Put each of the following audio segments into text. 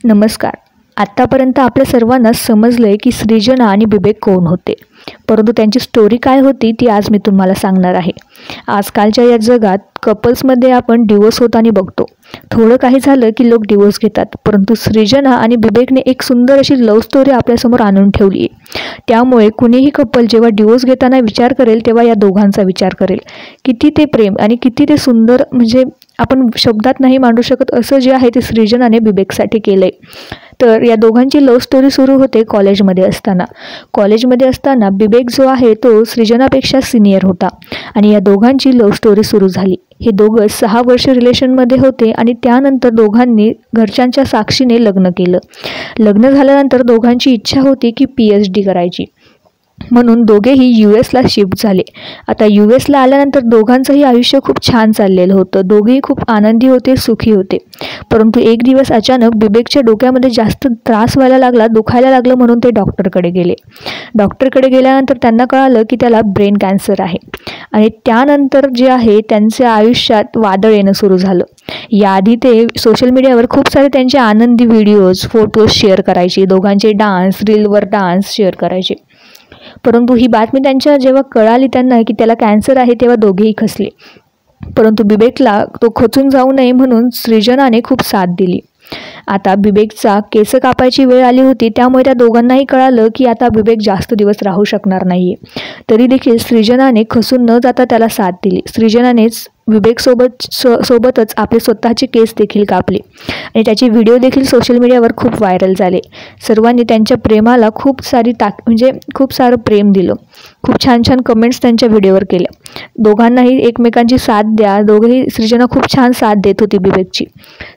नमस्कार. आत्तापर्यंत आपल्या सर्वांना समजलंय की सृजना आणि बिबेक कोण होते, परंतु त्यांची स्टोरी काय होती ती आज मी तुम्हाला सांगणार आहे. आजकालच्या या जगात कपल्समध्ये आपण डिवोर्स होताना बघतो. थोडं काही झालं की लोक डिवोर्स घेतात, परंतु सृजना आणि बिबेकने एक सुंदर अशी लव्ह स्टोरी आपल्यासमोर आणून ठेवली आहे. त्यामुळे कुणीही कपल जेव्हा डिवोर्स घेताना विचार करेल तेव्हा या दोघांचा विचार करेल. किती ते प्रेम आणि किती ते सुंदर, म्हणजे आपण शब्दात नाही मांडू शकत असं जे आहे ते सृजनाने बिबेकसाठी केलं आहे. तर या दोघांची लव्ह स्टोरी सुरू होते कॉलेजमध्ये असताना. बिबेक जो आहे तो सृजनापेक्षा सिनियर होता आणि या दोघांची लव्ह स्टोरी सुरू झाली. हे दोघं 6 वर्ष रिलेशनमध्ये होते आणि त्यानंतर दोघांनी घरच्यांच्या साक्षीने लग्न केलं. लग्न झाल्यानंतर दोघांची इच्छा होती की PhD करायची, म्हणून दोघेही US ला शिफ्ट झाले. आता US ला आल्यानंतर दोघांचंही आयुष्य खूप छान चाललेलं होतं. दोघेही खूप आनंदी होते, सुखी होते. परंतु एक दिवस अचानक बिबेकच्या डोक्यामध्ये जास्त त्रास व्हायला लागला, दुखायला लागलं, म्हणून ते डॉक्टरकडे गेले. डॉक्टरकडे गेल्यानंतर त्यांना कळालं की त्याला ब्रेन कॅन्सर आहे आणि त्यानंतर जे आहे त्यांच्या आयुष्यात वादळ येणं सुरू झालं. याआधी ते सोशल मीडियावर खूप सारे त्यांचे आनंदी व्हिडिओज, फोटोज शेअर करायचे, दोघांचे डान्स, रीलवर डान्स शेअर करायचे. परंतु ही बातमी त्यांच्या जेव्हा कळाली त्यांना की त्याला कॅन्सर आहे तेव्हा दोघेही खचले. परंतु बिबेकला तो खचून जाऊ नये म्हणून सृजनाने खूप साथ दिली. आता बिबेकचा केस कापायची वेळ आली होती, त्यामुळे त्या दोघांनाही कळालं की आता बिबेक जास्त दिवस राहू शकणार नाहीये. तरी देखील सृजनाने खचून न जाता त्याला साथ दिली. सृजनानेच सोबतच आपले स्वतःचे केस देखील कापले आणि त्याचे व्हिडिओ देखील सोशल मीडियावर खूप व्हायरल झाले. सर्वांनी त्यांच्या प्रेमाला खूप सारं प्रेम दिलं. खूप छान छान कमेंट्स त्यांच्या व्हिडिओवर केल्या. दोघांनाही एकमेकांची साथ द्या. दोघेही सृजना खूप छान साथ देत होती बिबेकची.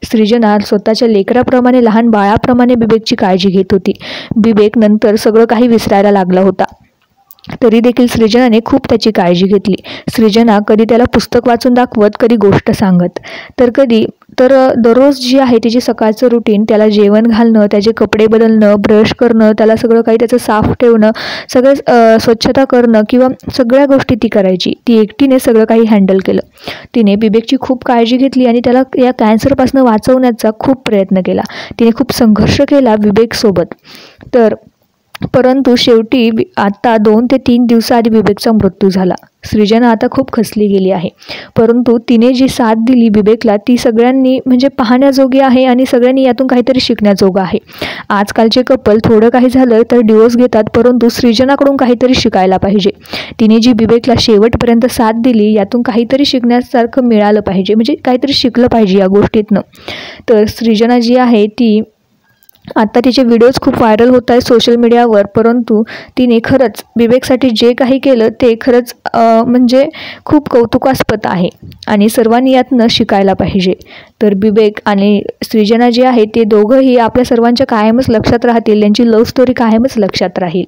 सृजना स्वतःच्या लेकराप्रमाणे, लहान बाळाप्रमाणे बिबेकची काळजी घेत होती. बिबेक नंतर सगळं काही विसरायला लागला होता, तरी देखील सृजनाने खूप त्याची काळजी घेतली. सृजना कधी त्याला पुस्तक वाचून दाखवत, कधी गोष्ट सांगत, तर दररोज जी आहे तिची सकाळचं रुटीन, त्याला जेवण घालणं, त्याचे कपडे बदलणं, ब्रश करणं, त्याला सगळं काही त्याचं साफ ठेवणं, सगळं स्वच्छता करणं किंवा सगळ्या गोष्टी ती करायची. ती एकटीने सगळं काही हँडल केलं. तिने बिबेकची खूप काळजी घेतली आणि त्याला या कॅन्सरपासून वाचवण्याचा खूप प्रयत्न केला. तिने खूप संघर्ष केला बिबेकसोबत. परंतु शेवटी आता 2 ते 3 दिवसाआधी बिबेकचा मृत्यू झाला. सृजना आता खूप खचली गेली आहे, परंतु तिने जी साथ दिली बिबेकला ती सगळ्यांनी पाहण्याजोगी आहे आणि सगळ्यांनी यातून काहीतरी शिकण्याजोगं आहे. आजकालचे कपल थोडं काही झालं तर डिवोर्स घेतात, परंतु सृजनाकडून काहीतरी शिकायला पाहिजे. तिने जी बिबेकला शेवटपर्यंत साथ दिली यातून काहीतरी शिकण्यासारखं मिळालं पाहिजे, काहीतरी शिकलं पाहिजे या गोष्टीतनं. तर सृजना जी आहे ती आता तिचे व्हिडिओज खूप व्हायरल होत आहेत सोशल मीडियावर, परंतु तिने खरंच बिबेकसाठी जे काही केलं ते खरंच खूप कौतुकास्पद आहे आणि सर्वांनी यातनं शिकायला पाहिजे. तर बिबेक आणि सृजना जे आहे ते दोघंही आपल्या सर्वांच्या कायमच लक्षात राहतील. त्यांची लव्ह स्टोरी कायमच लक्षात राहील.